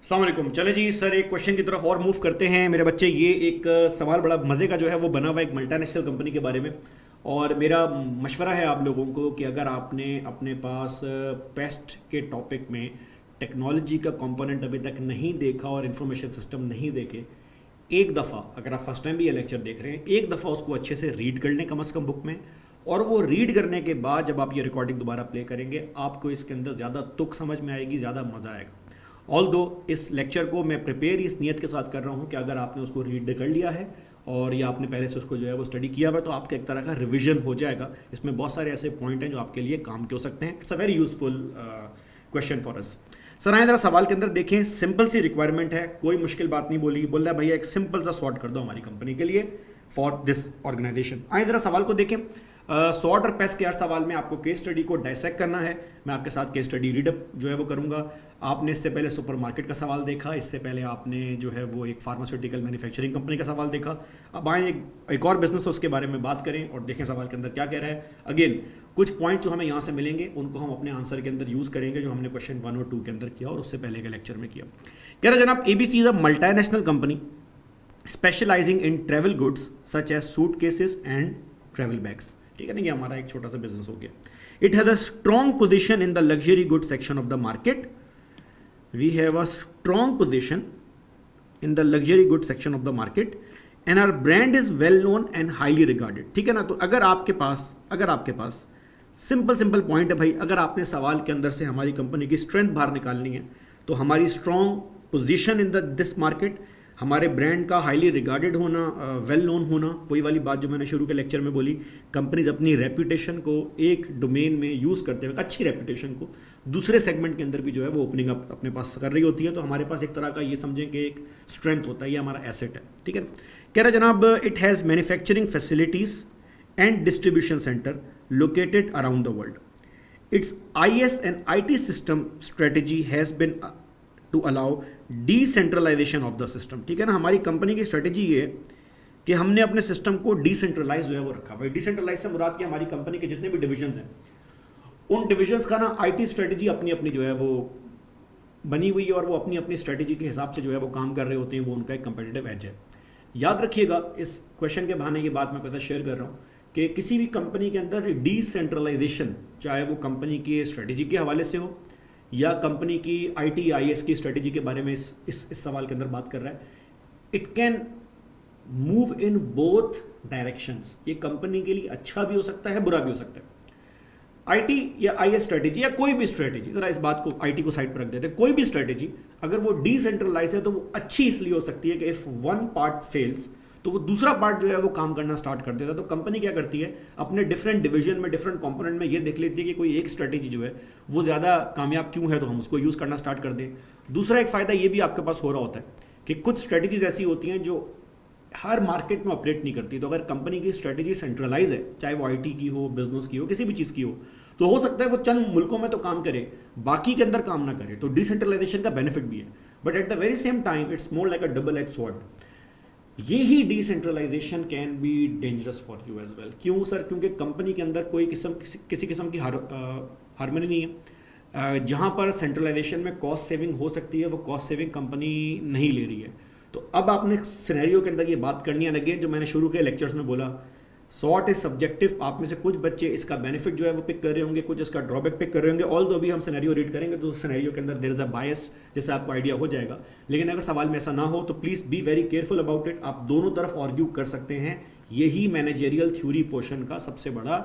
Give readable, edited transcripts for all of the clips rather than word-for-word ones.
अस्सलाम वालेकुम। चले जी सर, एक क्वेश्चन की तरफ और मूव करते हैं मेरे बच्चे। ये एक सवाल बड़ा मज़े का जो है वो बना हुआ है एक मल्टीनेशनल कंपनी के बारे में। और मेरा मशवरा है आप लोगों को कि अगर आपने अपने पास पेस्ट के टॉपिक में टेक्नोलॉजी का कंपोनेंट अभी तक नहीं देखा और इंफॉर्मेशन सिस्टम नहीं देखे, एक दफ़ा अगर आप फर्स्ट टाइम भी ये लेक्चर देख रहे हैं, एक दफ़ा उसको अच्छे से रीड कर लें कम अज़ कम बुक में। और वो रीड करने के बाद जब आप ये रिकॉर्डिंग दोबारा प्ले करेंगे, आपको इसके अंदर ज़्यादा तुक समझ में आएगी, ज़्यादा मज़ा आएगा। ऑल दो इस लेक्चर को मैं प्रिपेयर इस नियत के साथ कर रहा हूँ कि अगर आपने उसको रीड कर लिया है और या आपने पहले से उसको जो है वो स्टडी किया हुआ है, तो आपका एक तरह का रिवीजन हो जाएगा। इसमें बहुत सारे ऐसे पॉइंट हैं जो आपके लिए काम के हो सकते हैं। It's a very useful question for us. Sir आए जरा सवाल के अंदर देखें, सिंपल सी रिक्वायरमेंट है, कोई मुश्किल बात नहीं बोली। बोल रहा है भैया एक सिंपल सा सॉर्ट कर दो हमारी कंपनी के लिए फॉर दिस ऑर्गेनाइजेशन। आए जरा सवाल को देखें। सॉर्ट और पेस्ट के हर सवाल में आपको केस स्टडी को डायसेक्ट करना है। मैं आपके साथ केस स्टडी रीडअप जो है वो करूंगा। आपने इससे पहले सुपरमार्केट का सवाल देखा, इससे पहले आपने जो है वो एक फार्मास्यूटिकल मैन्युफैक्चरिंग कंपनी का सवाल देखा। अब आए एक और बिजनेस, उसके बारे में बात करें और देखें सवाल के अंदर क्या कह रहा है। अगेन कुछ पॉइंट जो हमें यहाँ से मिलेंगे उनको हम अपने आंसर के अंदर यूज़ करेंगे, जो हमने क्वेश्चन 1 और 2 के अंदर किया और उससे पहले के लेक्चर में किया। कह रहे जनाब, ABC is a multinational company specialising in travel goods such as suit cases and travel bags. ठीक है ना, ये हमारा एक छोटा सा बिजनेस हो गया। It has a strong position in the luxury good section of the market. We have a strong position in the luxury good section of the market and our brand is well known and highly regarded. ठीक है ना, तो अगर आपके पास simple point है भाई, अगर आपने सवाल के अंदर से हमारी कंपनी की स्ट्रेंथ बाहर निकालनी है तो हमारी strong position in this market, हमारे ब्रांड का हाईली रिगार्डेड होना, वेल नोन होना, वही वाली बात जो मैंने शुरू के लेक्चर में बोली। कंपनीज अपनी रेपुटेशन को एक डोमेन में यूज़ करते हुए, अच्छी रेपुटेशन को दूसरे सेगमेंट के अंदर भी जो है वो ओपनिंग अप अपने पास कर रही होती है। तो हमारे पास एक तरह का ये समझें कि एक स्ट्रेंथ होता है, ये हमारा एसेट है। ठीक है, कह रहा जनाब, it has manufacturing facilities and distribution centre located around the world. Its IS and IT system strategy has been to allow decentralization of the system. ठीक है ना, हमारी कंपनी की स्ट्रेटेजी ये है कि हमने अपने सिस्टम को डिसेंट्रलाइज जो है वो रखा। भाई डिसेंट्रलाइज से मुराद कि हमारी कंपनी के जितने भी डिविजन्स हैं, उन डिविजन्स का ना IT स्ट्रेटेजी अपनी अपनी जो है वो बनी हुई है और वो अपनी अपनी स्ट्रेटेजी के हिसाब से जो है वो काम कर रहे होते हैं। वो उनका एक कंपेटिटिव एज है। याद रखिएगा, इस क्वेश्चन के बहाने की बात मैं पता शेयर कर रहा हूँ कि किसी भी कंपनी के अंदर डिसेंट्रलाइजेशन, चाहे वो कंपनी की स्ट्रेटेजी के हवाले से हो या कंपनी की IT IS की स्ट्रेटेजी के बारे में इस सवाल के अंदर बात कर रहा है, it can move in both directions. ये कंपनी के लिए अच्छा भी हो सकता है, बुरा भी हो सकता है। IT या IS स्ट्रेटेजी या कोई भी स्ट्रेटेजी, जरा इस बात को IT को साइड पर रख देते हैं, कोई भी स्ट्रेटेजी अगर वो डिसेंट्रलाइज है तो वो अच्छी इसलिए हो सकती है कि इफ वन पार्ट फेल्स तो वो दूसरा पार्ट जो है वो काम करना स्टार्ट कर देता है। तो कंपनी क्या करती है, अपने डिफरेंट डिवीजन में, डिफरेंट कंपोनेंट में ये देख लेती है कि कोई एक स्ट्रेटेजी जो है वो ज़्यादा कामयाब क्यों है, तो हम उसको यूज़ करना स्टार्ट कर दें। दूसरा एक फ़ायदा ये भी आपके पास हो रहा होता है कि कुछ स्ट्रेटेजीज ऐसी होती हैं जो हर मार्केट में ऑपरेट नहीं करती। तो अगर कंपनी की स्ट्रेटेजी सेंट्रलाइज है, चाहे वो IT की हो, बिजनेस की हो, किसी भी चीज़ की हो, तो हो सकता है वो चंद मुल्कों में तो काम करे, बाकी के अंदर काम ना करे। तो डिसेंट्रलाइजेशन का बेनिफिट भी है, but at the very same time it's more like a double edge sword. ये ही decentralisation can be dangerous for you as well. क्यों सर? क्योंकि कंपनी के अंदर कोई किसी किस्म की हार्मनी नहीं है। जहाँ पर सेंट्रलाइजेशन में कॉस्ट सेविंग हो सकती है, वो कॉस्ट सेविंग कंपनी नहीं ले रही है। तो अब आपने सिनेरियो के अंदर ये बात करनी है। अगेन जो मैंने शुरू के लेक्चर्स में बोला, सॉर्ट इज सब्जेक्टिव। आप में से कुछ बच्चे इसका बेनिफिट जो है वो पिक कर रहे होंगे, कुछ इसका ड्रॉबैक पिक कर रहे होंगे। ऑल दो भी हम सिनेरियो रीड करेंगे तो सिनेरियो के अंदर देयर इज अ बायस, जैसे आपको आइडिया हो जाएगा। लेकिन अगर सवाल में ऐसा ना हो तो please be very careful about it. आप दोनों तरफ आर्ग्यू कर सकते हैं। यही मैनेजेरियल थ्योरी पोर्शन का सबसे बड़ा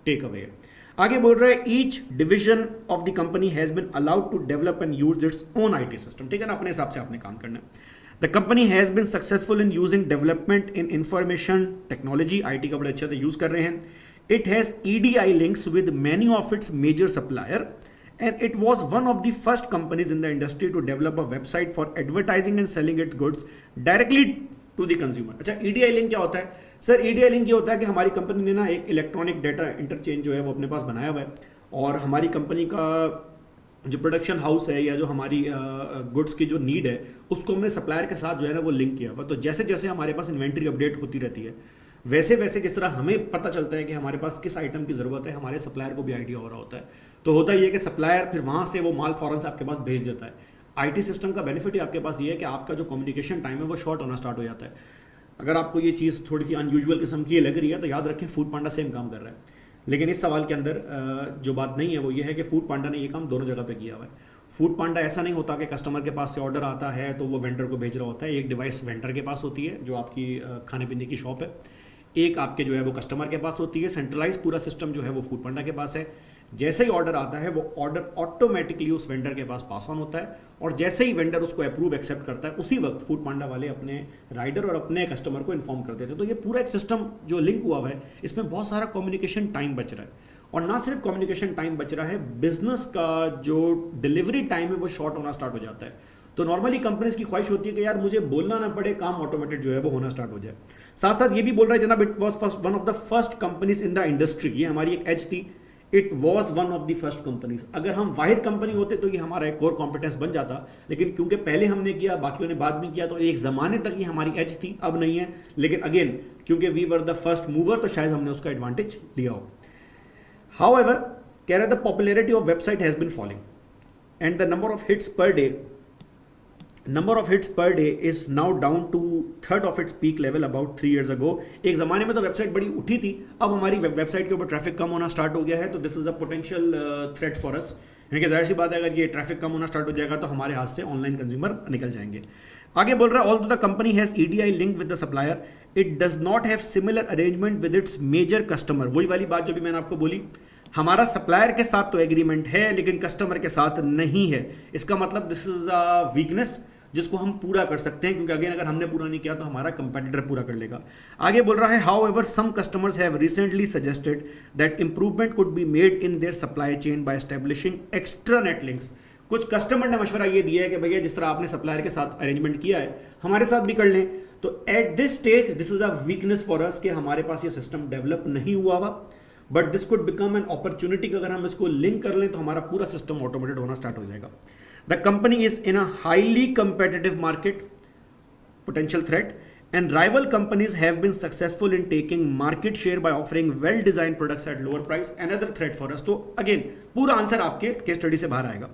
टेक अवे है। आगे बोल रहे हैं, each division of the company has been allowed to develop and use its own IT system. ठीक है ना, अपने हिसाब से आपने काम करना है। The company has been successful in using development in information technology, IT का बड़े अच्छे से यूज कर रहे हैं। It has EDI links with many of its major supplier and it was one of the first companies in the industry to develop a website for advertising and selling its goods directly to the consumer। अच्छा, EDI link क्या होता है sir? EDI link ये होता है कि हमारी company ने ना एक इलेक्ट्रॉनिक डेटा इंटरचेंज जो है वो अपने पास बनाया हुआ है, और हमारी कंपनी का जो प्रोडक्शन हाउस है या जो हमारी गुड्स की जो नीड है उसको हमने सप्लायर के साथ जो है ना वो लिंक किया हुआ। तो जैसे जैसे हमारे पास इन्वेंट्री अपडेट होती रहती है, वैसे वैसे जिस तरह हमें पता चलता है कि हमारे पास किस आइटम की ज़रूरत है, हमारे सप्लायर को भी आइडिया हो रहा होता है। तो होता ये है कि सप्लायर फिर वहाँ से वो माल फ़ौरन से आपके पास भेज देता है। आईटी सिस्टम का बेनिफिट ही आपके पास ये है कि आपका जो कम्युनिकेशन टाइम है वो शॉर्ट होना स्टार्ट हो जाता है। अगर आपको ये चीज़ थोड़ी सी अनयूजुअल किस्म की लग रही है तो याद रखें फूड पांडा सेम काम कर रहा है। लेकिन इस सवाल के अंदर जो बात नहीं है वो ये है कि फूड पांडा ने ये काम दोनों जगह पे किया हुआ है। फूड पांडा ऐसा नहीं होता कि कस्टमर के पास से ऑर्डर आता है तो वो वेंडर को भेज रहा होता है। एक डिवाइस वेंडर के पास होती है जो आपकी खाने पीने की शॉप है, एक आपके जो है वो कस्टमर के पास होती है। सेंट्रलाइज पूरा सिस्टम जो है वो फूड पांडा के पास है। जैसे ही ऑर्डर आता है वो ऑर्डर ऑटोमेटिकली उस वेंडर के पास पास ऑन होता है और जैसे ही वेंडर उसको अप्रूव एक्सेप्ट करता है उसी वक्त फूड पांडा वाले अपने राइडर और अपने कस्टमर को इन्फॉर्म कर देते हैं। तो ये पूरा एक सिस्टम जो लिंक हुआ हुआ है इसमें बहुत सारा कम्युनिकेशन टाइम बच रहा है। और ना सिर्फ कम्युनिकेशन टाइम बच रहा है, बिजनेस का जो डिलीवरी टाइम है वो शॉर्ट होना स्टार्ट हो जाता है। तो नॉर्मली कंपनीज की ख्वाहिश होती है कि यार मुझे बोलना ना पड़े, काम ऑटोमेटेड जो है वो होना स्टार्ट हो जाए। साथ साथ ये भी बोल रहा है जनाब, it was one of the first companies in the industry. ये हमारी एक एज थी, it was one of the first companies. अगर हम वाहिद कंपनी होते तो ये हमारा एक कोर कॉम्पिटेंस बन जाता, लेकिन क्योंकि पहले हमने किया बाकियों ने बाद में किया तो एक जमाने तक ये हमारी एज थी, अब नहीं है। लेकिन अगेन क्योंकि we were the first mover तो शायद हमने उसका एडवांटेज लिया हो। However, कह रहा है the popularity of website has been falling and the number of hits per day is now down to third of its peak level about 3 years ago। एक ज़माने में तो वेबसाइट बड़ी उठी थी, अब हमारी वेबसाइट के ऊपर ट्रैफिक कम होना स्टार्ट हो गया है। तो this is a potential threat for अस, क्योंकि जाहिर सी बात है अगर ये ट्रैफिक कम होना स्टार्ट हो जाएगा तो हमारे हाथ से ऑनलाइन कंज्यूमर निकल जाएंगे। आगे बोल रहा है although the company has EDI link with the supplier, it does not have similar arrangement with its major customer. वही वाली बात जो भी मैंने आपको बोली, हमारा सप्लायर के साथ तो एग्रीमेंट है लेकिन कस्टमर के साथ नहीं है। इसका मतलब दिस इज अ वीकनेस जिसको हम पूरा कर सकते हैं, क्योंकि अगेन अगर हमने पूरा नहीं किया तो हमारा कंपेटिटर पूरा कर लेगा। आगे बोल रहा है however some customers have recently suggested that improvement could be made in their supply chain by establishing extranet links. कुछ कस्टमर ने मशवरा ये दिया है कि भैया जिस तरह आपने सप्लायर के साथ अरेंजमेंट किया है हमारे साथ भी कर लें। तो at this stage this is a weakness for us कि हमारे पास ये सिस्टम डेवलप नहीं हुआ हुआ, but this could become an opportunity. अगर हम इसको लिंक कर लें तो हमारा पूरा सिस्टम ऑटोमेटेड होना स्टार्ट हो जाएगा। The company is in a highly competitive market, potential threat, and rival companies have been successful in taking market share by offering well design products at lower price, another threat for us. तो again पूरा answer आपके case study से बाहर आएगा।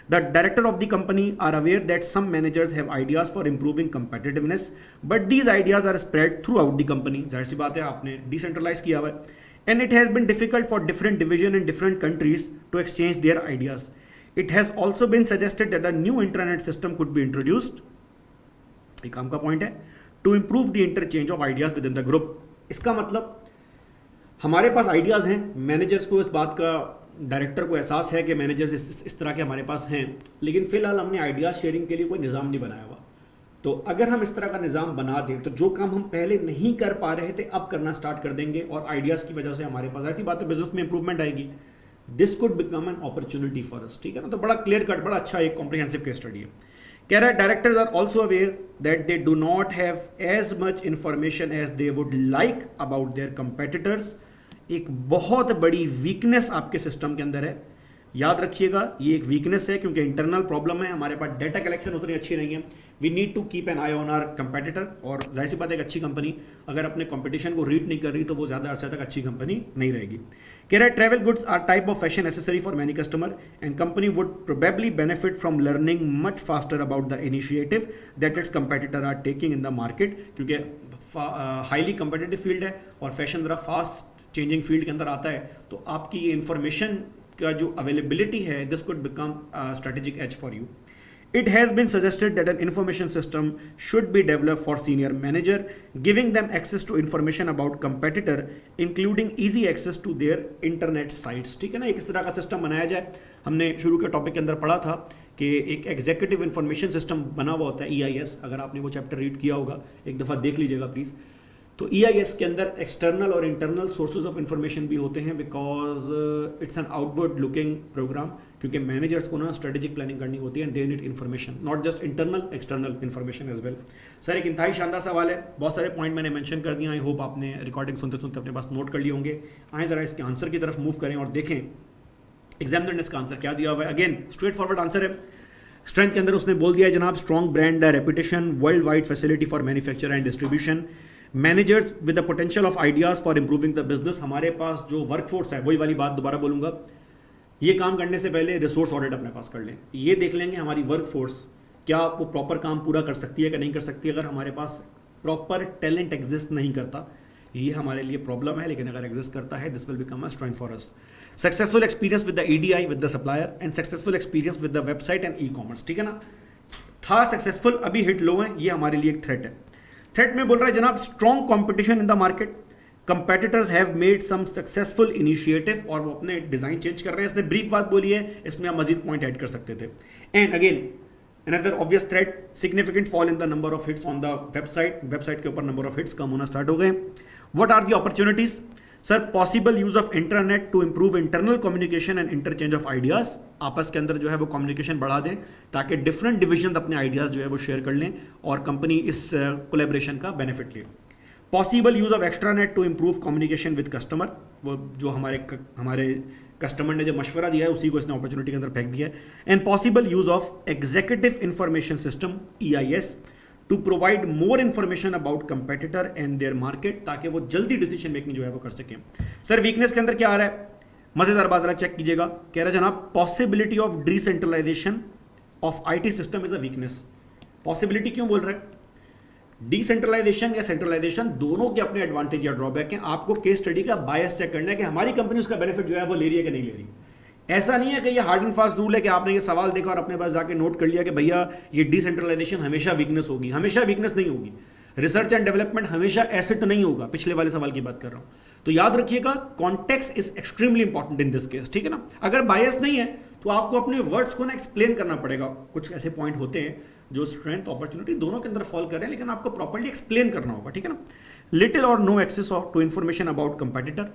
The director of the company are aware that some managers have ideas for improving competitiveness, but these ideas are spread throughout the company। जाहिर सी बात है आपने डिसेंट्रलाइज किया हुआ है, and it has been difficult for different division in different countries to exchange their ideas। It has also been suggested that a new intranet system could be introduced, एक काम का पॉइंट है, to improve the interchange of ideas within the group। इसका मतलब हमारे पास ideas हैं, managers को इस बात का, डायरेक्टर को एहसास है कि मैनेजर्स इस तरह के हमारे पास हैं, लेकिन फिलहाल हमने आइडियाज़ शेयरिंग के लिए कोई निज़ाम नहीं बनाया हुआ। तो अगर हम इस तरह का निज़ाम बना दें तो जो काम हम पहले नहीं कर पा रहे थे अब करना स्टार्ट कर देंगे, और आइडियाज़ की वजह से हमारे पास ऐसी बात है बिजनेस में इंप्रूवमेंट आएगी। This could become an opportunity for us. ठीक है ना, तो बड़ा क्लियर कट, बड़ा अच्छा एक कॉम्प्रिहेंसिव केस स्टडी है। कह रहा है directors are also aware that they do not have as much information as they would like about their competitors. एक बहुत बड़ी वीकनेस आपके सिस्टम के अंदर है, याद रखिएगा ये एक वीकनेस है, क्योंकि इंटरनल प्रॉब्लम है, हमारे पास डेटा कलेक्शन उतनी अच्छी नहीं है। We need to keep an eye on our competitor, और जाहिर सी बात है एक अच्छी कंपनी अगर अपने कंपटीशन को रीड नहीं कर रही तो वो ज़्यादा अर्से तक अच्छी कंपनी नहीं रहेगी। कह रहा है travel goods are type of fashion necessary for many customer and company would probably benefit from learning much faster about the initiative that its competitor are taking in the market, क्योंकि highly competitive field है और fashion ज़रा fast changing field के अंदर आता है, तो आपकी ये इन्फॉर्मेशन का जो अवेलेबिलिटी है this could become strategic edge for you. It has been suggested that an information system should be developed for senior manager, giving them access to information about competitor, including easy access to their internet sites। ठीक है ना, एक इस तरह का system बनाया जाए। हमने शुरू के टॉपिक के अंदर पढ़ा था कि एक एग्जीक्यूटिव इंफॉर्मेशन सिस्टम बना हुआ होता है EIS, अगर आपने वो चैप्टर रीड किया होगा एक दफ़ा देख लीजिएगा प्लीज़। तो EIS के अंदर एक्सटर्नल और इंटरनल सोर्सेज ऑफ इंफॉर्मेशन भी होते हैं, because it's an outward looking programme, क्योंकि मैनेजर्स को ना स्ट्रेटेजिक प्लानिंग करनी होती है, they need information, not just internal external information as well. Sir एक इंतहाई शानदार सवाल है, बहुत सारे पॉइंट मैंने मेंशन कर दिया, आई होप आपने रिकॉर्डिंग सुनते सुनते अपने पास नोट कर लिए होंगे। आए ज़रा इसके आंसर की तरफ मूव करें और देखें एग्जामिनर ने इसका आंसर क्या दिया हुआ है। अगेन स्ट्रेट फॉरवर्ड आंसर है। स्ट्रेंथ के अंदर उसने बोल दिया है जनाब, strong brand reputation, world wide facility for manufacture and distribution, managers with the potential of ideas for improving the business. हमारे पास जो वर्कफोर्स है, वही वाली बात दोबारा बोलूँगा, ये काम करने से पहले रिसोर्स ऑडिट अपने पास कर लें, ये देख लेंगे हमारी वर्क फोर्स क्या वो प्रॉपर काम पूरा कर सकती है कि नहीं कर सकती। अगर हमारे पास प्रॉपर टैलेंट एग्जिस्ट नहीं करता, ये हमारे लिए प्रॉब्लम है, लेकिन अगर एग्जिस्ट करता है this will become a strength for us. Successful experience with the EDI with the supplier and successful experience with the website and e commerce, ठीक है ना। था सक्सेसफुल, अभी हिट लो है, ये हमारे लिए एक थ्रेट है। थ्रेट में बोल रहा है जनाब strong competition in the market, competitors have made some successful initiative, और वो अपने डिजाइन चेंज कर रहे हैं। इसने ब्रीफ बात बोली है, इसमें आप मजीद पॉइंट ऐड कर सकते थे। And again another obvious threat, significant fall in the number of hits on the website के ऊपर नंबर ऑफ हिट्स कम होना स्टार्ट हो गए। What are the opportunities? Sir possible use of internet to improve internal communication and interchange of ideas, आपस के अंदर जो है वो कम्युनिकेशन बढ़ा दें ताकि डिफरेंट डिविजन अपने आइडियाज जो है वो शेयर कर लें और कंपनी इस कोलेब्रेशन का बेनिफिट ले। Possible use of extranet to improve communication with customer, वो जो हमारे कस्टमर ने जो मशवरा दिया है उसी को इसने अपॉर्चुनिटी के अंदर फेंक दिया है। And possible use of executive information system EIS to provide more information about competitor and their market, ताकि वो जल्दी डिसीजन मेकिंग जो है वो कर सकें। सर वीकनेस के अंदर क्या आ रहा है, मजेदार बात रहा, चेक कीजिएगा। कह रहा है जनाब possibility of decentralisation of IT system is a weakness. Possibility क्यों बोल रहे हैं? डिसेंट्रलाइजेशन या सेंट्रलाइजेशन दोनों के अपने एडवांटेज या ड्रॉबैक हैं। आपको केस स्टडी का बायस चेक करना है कि हमारी कंपनी उसका बेनिफिट जो है वो ले रही है कि नहीं ले रही। ऐसा नहीं है कि ये हार्ड एंड फास्ट रूल है कि आपने ये सवाल देखा और अपने पास जाके नोट कर लिया कि भैया ये डिसेंट्रलाइजेशन हमेशा वीकनेस होगी। हमेशा वीकनेस नहीं होगी। रिसर्च एंड डेवलपमेंट हमेशा एसेट नहीं होगा। पिछले वाले सवाल की बात कर रहा हूं, तो याद रखिएगा context is extremely important in this case, ठीक है ना। अगर बायस नहीं है तो आपको अपने वर्ड्स को ना एक्सप्लेन करना पड़ेगा। कुछ ऐसे पॉइंट होते हैं जो स्ट्रेंथ अपॉर्चुनिटी दोनों के अंदर फॉल कर रहे हैं, लेकिन आपको प्रॉपर्ली एक्सप्लेन करना होगा, ठीक है ना। Little or no access to information about competitor,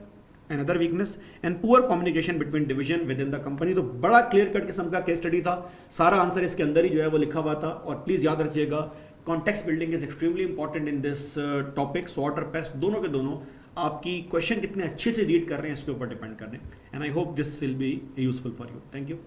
another weakness, and poor communication between division within the company. तो बड़ा क्लियर कट किस्म का केस स्टडी था, सारा आंसर इसके अंदर ही जो है वो लिखा हुआ था। और प्लीज याद रखिएगा context building is extremely important in this topic. Sort और पेस्ट दोनों के दोनों आपकी क्वेश्चन कितने अच्छे से रीड कर रहे हैं इसके ऊपर डिपेंड कर रहे हैं। And I hope this will be useful for you. Thank you.